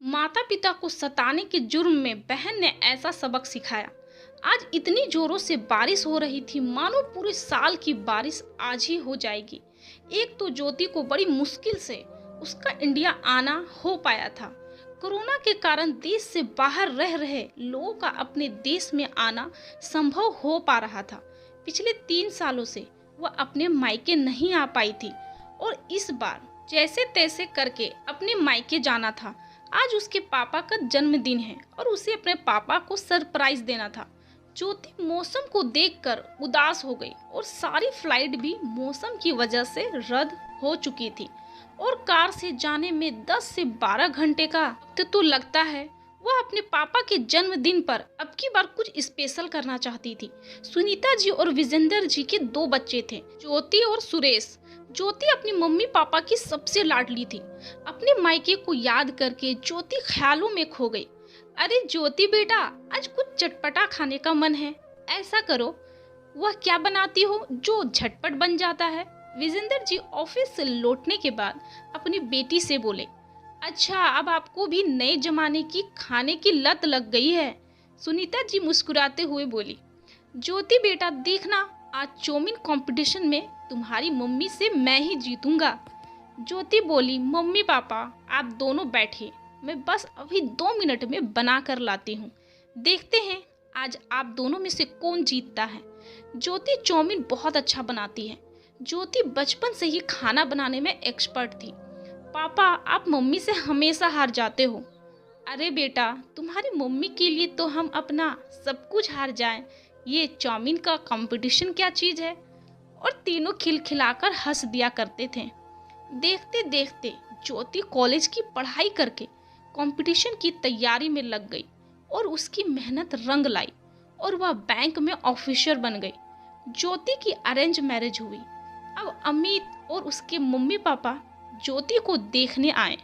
माता पिता को सताने के जुर्म में बहन ने ऐसा सबक सिखाया। आज इतनी जोरों से बारिश हो रही थी मानो पूरे साल की बारिश आज ही हो जाएगी। एक तो ज्योति को बड़ी मुश्किल से उसका इंडिया आना हो पाया था। कोरोना के कारण देश से बाहर रह रहे लोगों का अपने देश में आना संभव हो पा रहा था। पिछले 3 सालों से वह अपने मायके नहीं आ पाई थी और इस बार जैसे तैसे करके अपने मायके जाना था। आज उसके पापा का जन्मदिन है और उसे अपने पापा को सरप्राइज देना था। ज्योति मौसम को देखकर उदास हो गई और सारी फ्लाइट भी मौसम की वजह से रद्द हो चुकी थी और कार से जाने में 10 से 12 घंटे का वक्त तो लगता है। वह अपने पापा के जन्मदिन पर अब की बार कुछ स्पेशल करना चाहती थी। सुनीता जी और विजेंद्र जी के 2 बच्चे थे, ज्योति और सुरेश। ज्योति अपनी मम्मी पापा की सबसे लाडली थी। अपने मायके को याद करके ज्योति ख्यालों में खो गई। अरे ज्योति बेटा, आज कुछ चटपटा खाने का मन है, ऐसा करो। वह क्या बनाती हो जो झटपट बन जाता है? विजेंद्र जी ऑफिस से लौटने के बाद अपनी बेटी से बोले। अच्छा, अब आपको भी नए जमाने की खाने की लत लग गई है, सुनीता जी मुस्कुराते हुए बोली। ज्योति बेटा देखना, आज चाउमीन कंपटीशन में तुम्हारी मम्मी से मैं ही जीतूंगा। ज्योति बोली, मम्मी पापा आप दोनों बैठिए, मैं बस अभी 2 मिनट में बना कर लाती हूँ। देखते हैं आज आप दोनों में से कौन जीतता है। ज्योति चाउमीन बहुत अच्छा बनाती है। ज्योति बचपन से ही खाना बनाने में एक्सपर्ट थी। पापा आप मम्मी से हमेशा हार जाते हो। अरे बेटा, तुम्हारी मम्मी के लिए तो हम अपना सब कुछ हार जाएं, ये चाउमीन का कंपटीशन क्या चीज़ है। और तीनों खिलखिलाकर हंस दिया करते थे। देखते देखते ज्योति कॉलेज की पढ़ाई करके कंपटीशन की तैयारी में लग गई और उसकी मेहनत रंग लाई और वह बैंक में ऑफिसर बन गई। ज्योति की अरेंज मैरिज हुई। अब अमित और उसके मम्मी पापा ज्योति को देखने आए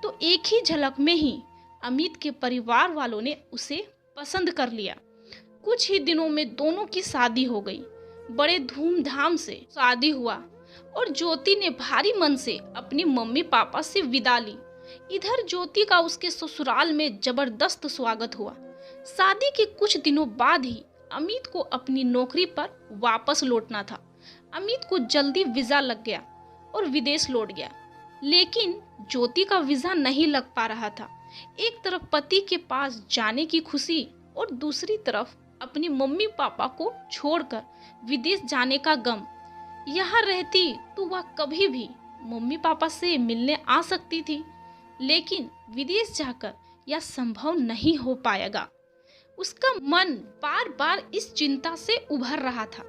तो एक ही झलक में ही अमित के परिवार वालों ने उसे पसंद कर लिया। कुछ ही दिनों में दोनों की शादी हो गई। बड़े धूमधाम से शादी हुआ और ज्योति ने भारी मन से अपनी मम्मी पापा से विदा ली। इधर ज्योति का उसके ससुराल में जबरदस्त स्वागत हुआ। शादी के कुछ दिनों बाद ही अमित को अपनी नौकरी पर वापस लौटना था। अमित को जल्दी वीजा लग गया और विदेश लौट गया, लेकिन ज्योति का वीजा नहीं लग पा रहा था। एक तरफ पति के पास जाने की खुशी और दूसरी तरफ अपनी मम्मी पापा को छोड़कर विदेश जाने का गम। यहाँ रहती तो वह कभी भी मम्मी पापा से मिलने आ सकती थी, लेकिन विदेश जाकर यह संभव नहीं हो पाएगा। उसका मन बार बार इस चिंता से उभर रहा था।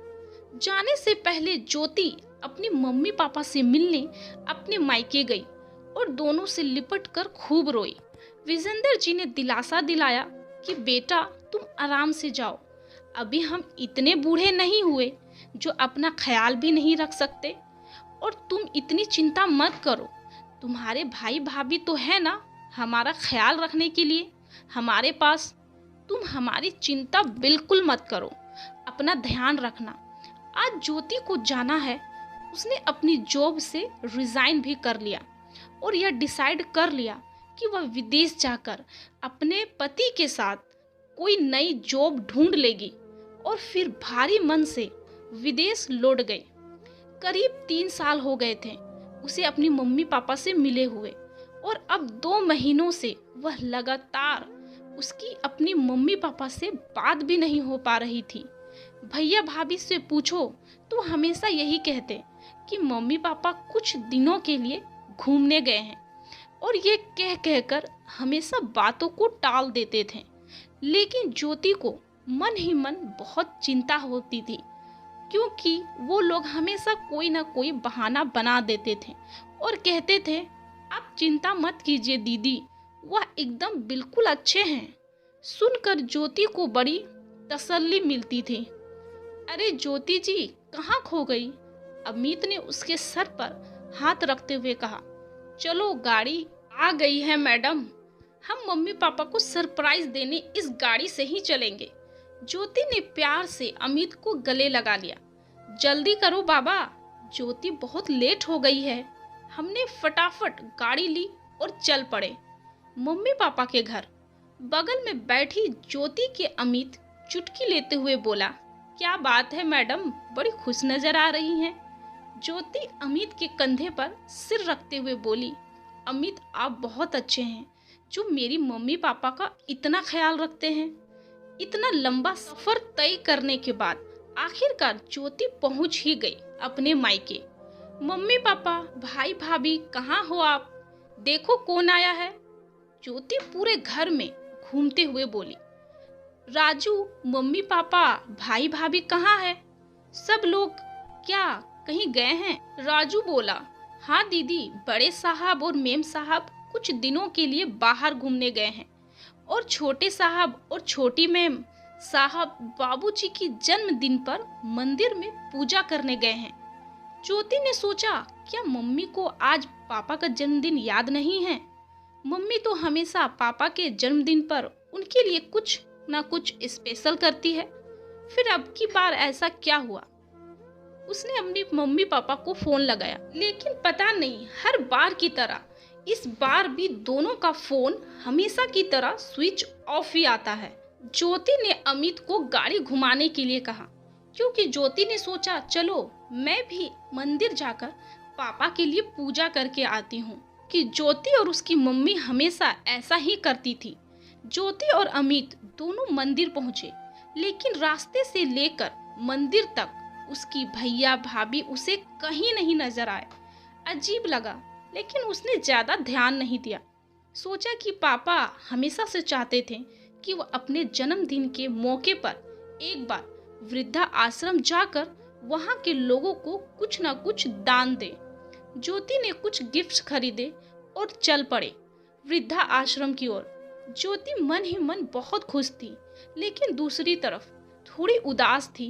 जाने से पहले ज्योति अपनी मम्मी पापा से मिलने अपने मायके गई और दोनों से लिपट कर खूब रोई। विजेंद्र जी ने दिलासा दिलाया कि बेटा तुम आराम से जाओ, अभी हम इतने बूढ़े नहीं हुए जो अपना ख्याल भी नहीं रख सकते, और तुम इतनी चिंता मत करो, तुम्हारे भाई भाभी तो है ना हमारा ख्याल रखने के लिए हमारे पास। तुम हमारी चिंता बिल्कुल मत करो, अपना ध्यान रखना। आज ज्योति को जाना है। उसने अपनी जॉब से रिजाइन भी कर लिया और यह डिसाइड कर लिया कि वह विदेश जाकर अपने पति के साथ कोई नई जॉब ढूंढ लेगी और फिर भारी मन से विदेश लौट गई। करीब 3 साल हो गए थे उसे अपनी मम्मी पापा से मिले हुए और अब 2 महीनों से वह लगातार उसकी अपनी मम्मी पापा से बात भी नहीं हो पा रही थी। भैया भाभी से पूछो तो हमेशा यही कहते कि मम्मी पापा कुछ दिनों के लिए घूमने गए हैं और ये कह कहकर हमेशा बातों को टाल देते थे। लेकिन ज्योति को मन ही मन बहुत चिंता होती थी, क्योंकि वो लोग हमेशा कोई ना कोई बहाना बना देते थे और कहते थे आप चिंता मत कीजिए दीदी, वह एकदम बिल्कुल अच्छे हैं। सुनकर ज्योति को बड़ी तसल्ली मिलती थी। अरे ज्योति जी कहाँ खो गई? अमित ने उसके सर पर हाथ रखते हुए कहा। चलो गाड़ी आ गई है मैडम, हम मम्मी पापा को सरप्राइज देने इस गाड़ी से ही चलेंगे। ज्योति ने प्यार से अमित को गले लगा लिया। जल्दी करो बाबा, ज्योति बहुत लेट हो गई है। हमने फटाफट गाड़ी ली और चल पड़े। मम्मी पापा के घर। बगल में बैठी ज्योति के अमित चुटकी लेते हुए बोला, क्या बात है मैडम, बड़ी खुश नजर आ रही हैं। ज्योति अमित के कंधे पर सिर रखते हुए बोली, अमित आप बहुत अच्छे हैं जो मेरी मम्मी पापा का इतना ख्याल रखते हैं। इतना लंबा सफर तय करने के बाद आखिरकार ज्योति पहुंच ही गई अपने मायके। मम्मी पापा, भाई भाभी, कहाँ हो आप? देखो कौन आया है। ज्योति पूरे घर में घूमते हुए बोली, राजू, मम्मी पापा, भाई भाभी कहाँ है? सब लोग क्या कहीं गए हैं? राजू बोला, हाँ दीदी, बड़े साहब और मेम साहब कुछ दिनों के लिए बाहर घूमने गए हैं और छोटे साहब और छोटी मेम साहब बाबूजी की जन्मदिन पर मंदिर में पूजा करने गए हैं। ज्योति ने सोचा, क्या मम्मी को आज पापा का जन्मदिन याद नहीं है? मम्मी तो हमेशा पापा के जन्मदिन पर उनके लिए कुछ ना कुछ स्पेशल करती है। फिर अब की बार ऐसा क्या हुआ? उसने अपनी मम्मी पापा को फोन लगाया, लेकिन पता नहीं हर बार की तरह इस बार भी दोनों का फोन हमेशा की तरह स्विच ऑफ ही आता है। ज्योति ने अमित को गाड़ी घुमाने के लिए कहा, क्योंकि ज्योति ने सोचा, चलो मैं भी मंदिर जाकर पापा के लिए पूजा करके आती हूँ। कि ज्योति और उसकी मम्मी हमेशा ऐसा ही करती थी। ज्योति और अमित दोनों मंदिर पहुंचे, लेकिन रास्ते से लेकर मंदिर तक उसकी भैया भाभी उसे कहीं नहीं नजर आए। अजीब लगा, लेकिन उसने ज्यादा ध्यान नहीं दिया। सोचा कि पापा हमेशा से चाहते थे कि वह अपने जन्मदिन के मौके पर एक बार वृद्धा आश्रम जाकर वहां के लोगों को कुछ न कुछ दान दे। ज्योति ने कुछ गिफ्ट्स खरीदे और चल पड़े वृद्धा आश्रम की ओर। ज्योति मन ही मन बहुत खुश थी, लेकिन दूसरी तरफ थोड़ी उदास थी,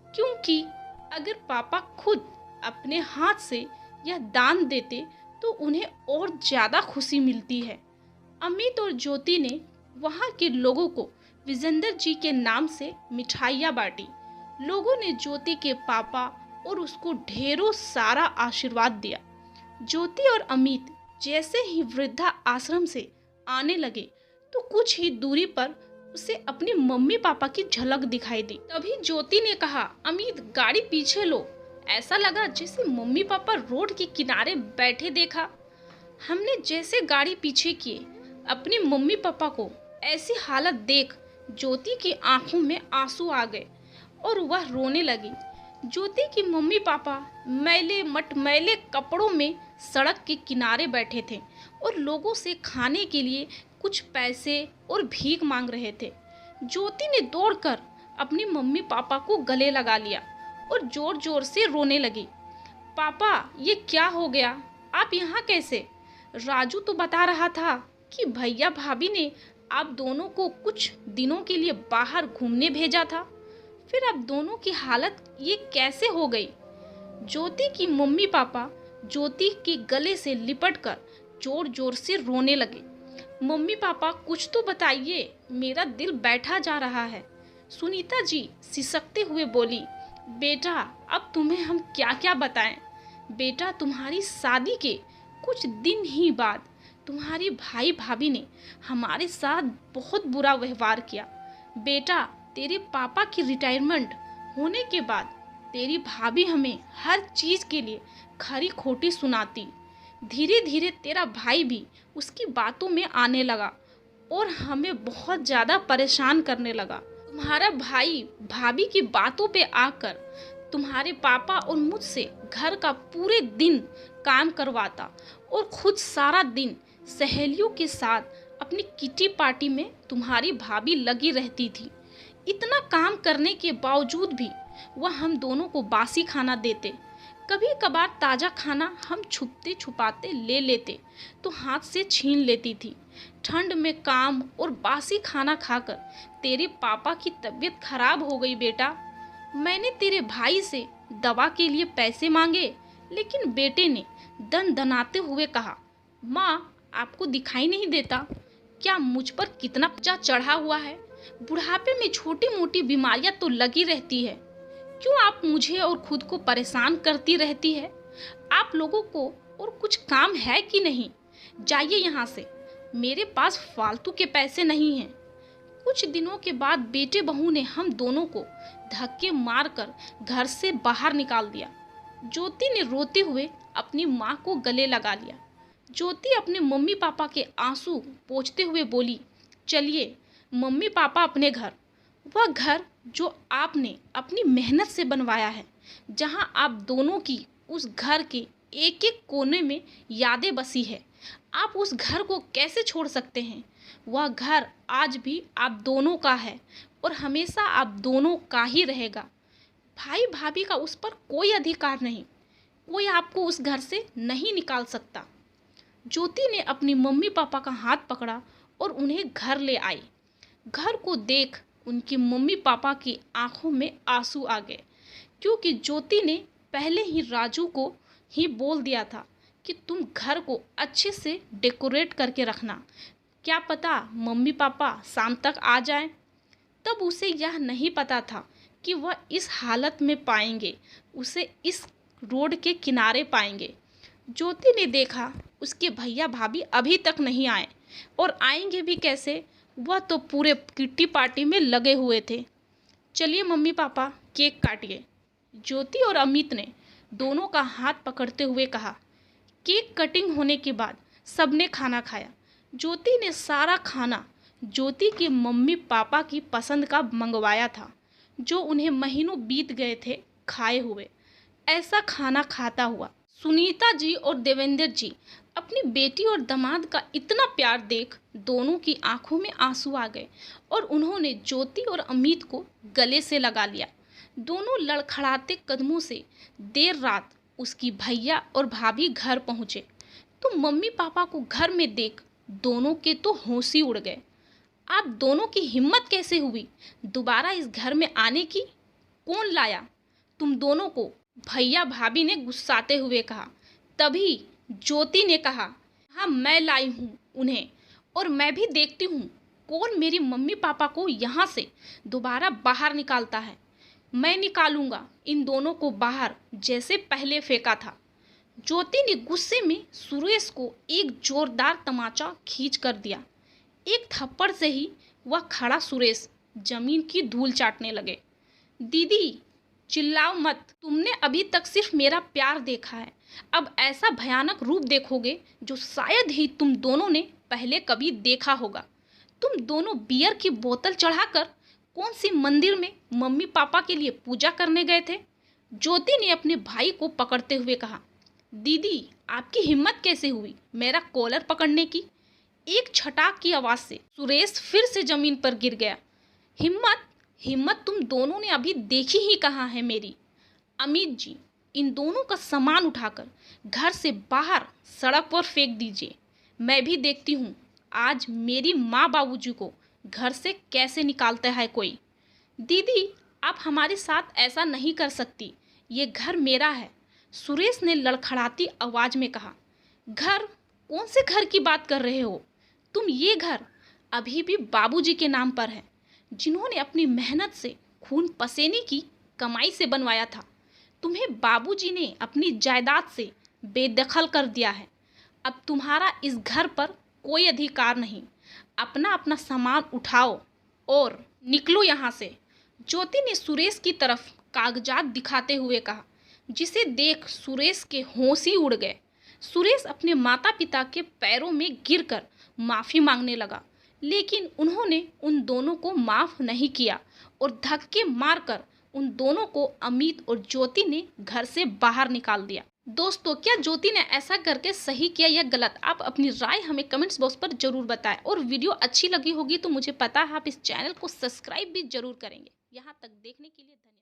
क्योंकि अगर पापा खुद अपने हाथ से यह दान देते तो उन्हें और ज्यादा खुशी मिलती है। अमित और ज्योति ने वहां के लोगों को विजेंद्र जी के नाम से मिठाइयाँ बांटी। लोगों ने ज्योति के पापा और उसको ढेरों सारा आशीर्वाद दिया। ज्योति और अमित जैसे ही वृद्धा आश्रम से आने लगे तो कुछ ही दूरी पर उसे अपनी मम्मी पापा की झलक दिखाई दी। तभी ज्योति ने कहा, अमित गाड़ी पीछे लो। ऐसा लगा जैसे मम्मी पापा रोड के किनारे बैठे देखा। हमने जैसे गाड़ी पीछे किए, अपनी मम्मी पापा को ऐसी हालत देख ज्योति की आंखों में आंसू आ गए और वह रोने लगी। ज्योति की मम्मी पापा मैले मटमैले कपड़ों में सड़क के किनारे बैठे थे और लोगों से खाने के लिए कुछ पैसे और भीख मांग रहे थे। ज्योति ने दौड़कर अपनी मम्मी पापा को गले लगा लिया और जोर जोर से रोने लगी। पापा, ये क्या हो गया? आप यहाँ कैसे? राजू तो बता रहा था कि भैया भाभी ने आप दोनों को कुछ दिनों के लिए बाहर घूमने भेजा था। फिर अब दोनों की हालत ये कैसे हो गई? ज्योति की मम्मी पापा ज्योति के गले से लिपटकर जोर जोर से रोने लगे। मम्मी पापा, कुछ तो बताइए, मेरा दिल बैठा जा रहा है। सुनीता जी सिसकते हुए बोली, बेटा अब तुम्हें हम क्या क्या बताएं। बेटा, तुम्हारी शादी के कुछ दिन ही बाद तुम्हारी भाई भाभी ने हमारे साथ बहुत बुरा व्यवहार किया। बेटा, तेरे पापा की रिटायरमेंट होने के बाद तेरी भाभी हमें हर चीज़ के लिए खरी खोटी सुनाती। धीरे धीरे तेरा भाई भी उसकी बातों में आने लगा और हमें बहुत ज़्यादा परेशान करने लगा। तुम्हारा भाई भाभी की बातों पे आकर तुम्हारे पापा और मुझसे घर का पूरे दिन काम करवाता और खुद सारा दिन सहेलियों के साथ अपनी किटी पार्टी में तुम्हारी भाभी लगी रहती थी। इतना काम करने के बावजूद भी वह हम दोनों को बासी खाना देते। कभी कभार ताज़ा खाना हम छुपते छुपाते ले लेते तो हाथ से छीन लेती थी। ठंड में काम और बासी खाना खाकर तेरे पापा की तबीयत खराब हो गई। बेटा, मैंने तेरे भाई से दवा के लिए पैसे मांगे, लेकिन बेटे ने दन दनाते हुए कहा, माँ आपको दिखाई नहीं देता क्या मुझ पर कितना कर्जा चढ़ा हुआ है? बुढ़ापे में छोटी मोटी बीमारियां तो लगी रहती है। क्यों आप मुझे और खुद को परेशान करती रहती है? आप लोगों को और कुछ काम है कि नहीं? जाइए यहाँ से। मेरे पास फालतू के पैसे नहीं हैं। कुछ दिनों के बाद बेटे बहू ने हम दोनों को धक्के मारकर घर से बाहर निकाल दिया। ज्योति ने रोते हुए अपनी माँ को गले लगा लिया। ज्योति अपने मम्मी पापा के आंसू पोंछते हुए बोली, चलिए मम्मी पापा अपने घर, वह घर जो आपने अपनी मेहनत से बनवाया है, जहां आप दोनों की उस घर के एक एक कोने में यादें बसी है। आप उस घर को कैसे छोड़ सकते हैं? वह घर आज भी आप दोनों का है और हमेशा आप दोनों का ही रहेगा। भाई भाभी का उस पर कोई अधिकार नहीं, कोई आपको उस घर से नहीं निकाल सकता। ज्योति ने अपनी मम्मी पापा का हाथ पकड़ा और उन्हें घर ले आई। घर को देख उनकी मम्मी पापा की आंखों में आंसू आ गए, क्योंकि ज्योति ने पहले ही राजू को ही बोल दिया था कि तुम घर को अच्छे से डेकोरेट करके रखना, क्या पता मम्मी पापा शाम तक आ जाएं। तब उसे यह नहीं पता था कि वह इस हालत में पाएंगे, उसे इस रोड के किनारे पाएंगे। ज्योति ने देखा उसके भैया भाभी अभी तक नहीं आए और आएंगे भी कैसे, वह तो पूरे किट्टी पार्टी में लगे हुए थे। चलिए मम्मी पापा केक काटिए, ज्योति और अमित ने दोनों का हाथ पकड़ते हुए कहा। केक कटिंग होने के बाद सबने खाना खाया। ज्योति ने सारा खाना ज्योति के मम्मी पापा की पसंद का मंगवाया था, जो उन्हें महीनों बीत गए थे खाए हुए। ऐसा खाना खाता हुआ सुनीता जी और देवेंद्र जी अपनी बेटी और दामाद का इतना प्यार देख दोनों की आंखों में आंसू आ गए और उन्होंने ज्योति और अमित को गले से लगा लिया। दोनों लड़खड़ाते कदमों से देर रात उसकी भैया और भाभी घर पहुंचे तो मम्मी पापा को घर में देख दोनों के तो होश ही उड़ गए। आप दोनों की हिम्मत कैसे हुई दोबारा इस घर में आने की? कौन लाया तुम दोनों को? भैया भाभी ने गुस्साते हुए कहा। तभी ज्योति ने कहा, हाँ मैं लाई हूँ उन्हें, और मैं भी देखती हूँ कौन मेरी मम्मी पापा को यहाँ से दोबारा बाहर निकालता है। मैं निकालूंगा इन दोनों को बाहर जैसे पहले फेंका था। ज्योति ने गुस्से में सुरेश को एक जोरदार तमाचा खींच कर दिया। एक थप्पड़ से ही वह खड़ा सुरेश जमीन की धूल चाटने लगे। दीदी चिल्लाओ मत, तुमने अभी तक सिर्फ मेरा प्यार देखा है, अब ऐसा भयानक रूप देखोगे जो शायद ही तुम दोनों ने पहले कभी देखा होगा। तुम दोनों बियर की बोतल चढ़ाकर कौन सी मंदिर में मम्मी पापा के लिए पूजा करने गए थे? ज्योति ने अपने भाई को पकड़ते हुए कहा। दीदी आपकी हिम्मत कैसे हुई मेरा कॉलर पकड़ने की? एक छटाक की आवाज़ से सुरेश फिर से जमीन पर गिर गया। हिम्मत तुम दोनों ने अभी देखी ही कहाँ है मेरी। अमित जी इन दोनों का सामान उठाकर घर से बाहर सड़क पर फेंक दीजिए। मैं भी देखती हूँ आज मेरी माँ बाबूजी को घर से कैसे निकालता है कोई। दीदी आप हमारे साथ ऐसा नहीं कर सकती, ये घर मेरा है, सुरेश ने लड़खड़ाती आवाज में कहा। घर? कौन से घर की बात कर रहे हो तुम? ये घर अभी भी बाबूजी के नाम पर है, जिन्होंने अपनी मेहनत से खून पसीने की कमाई से बनवाया था। तुम्हें बाबूजी ने अपनी जायदाद से बेदखल कर दिया है। अब तुम्हारा इस घर पर कोई अधिकार नहीं। अपना अपना सामान उठाओ और निकलो यहाँ से। ज्योति ने सुरेश की तरफ कागजात दिखाते हुए कहा, जिसे देख सुरेश के होश ही उड़ गए। सुरेश अपने माता पिता के पैरों में गिरकर माफ़ी मांगने लगा, लेकिन उन्होंने उन दोनों को माफ़ नहीं किया और धक्के मारकर उन दोनों को अमित और ज्योति ने घर से बाहर निकाल दिया। दोस्तों, क्या ज्योति ने ऐसा करके सही किया या गलत? आप अपनी राय हमें कमेंट्स बॉक्स पर जरूर बताएं और वीडियो अच्छी लगी होगी तो मुझे पता है आप इस चैनल को सब्सक्राइब भी जरूर करेंगे। यहाँ तक देखने के लिए धन्यवाद।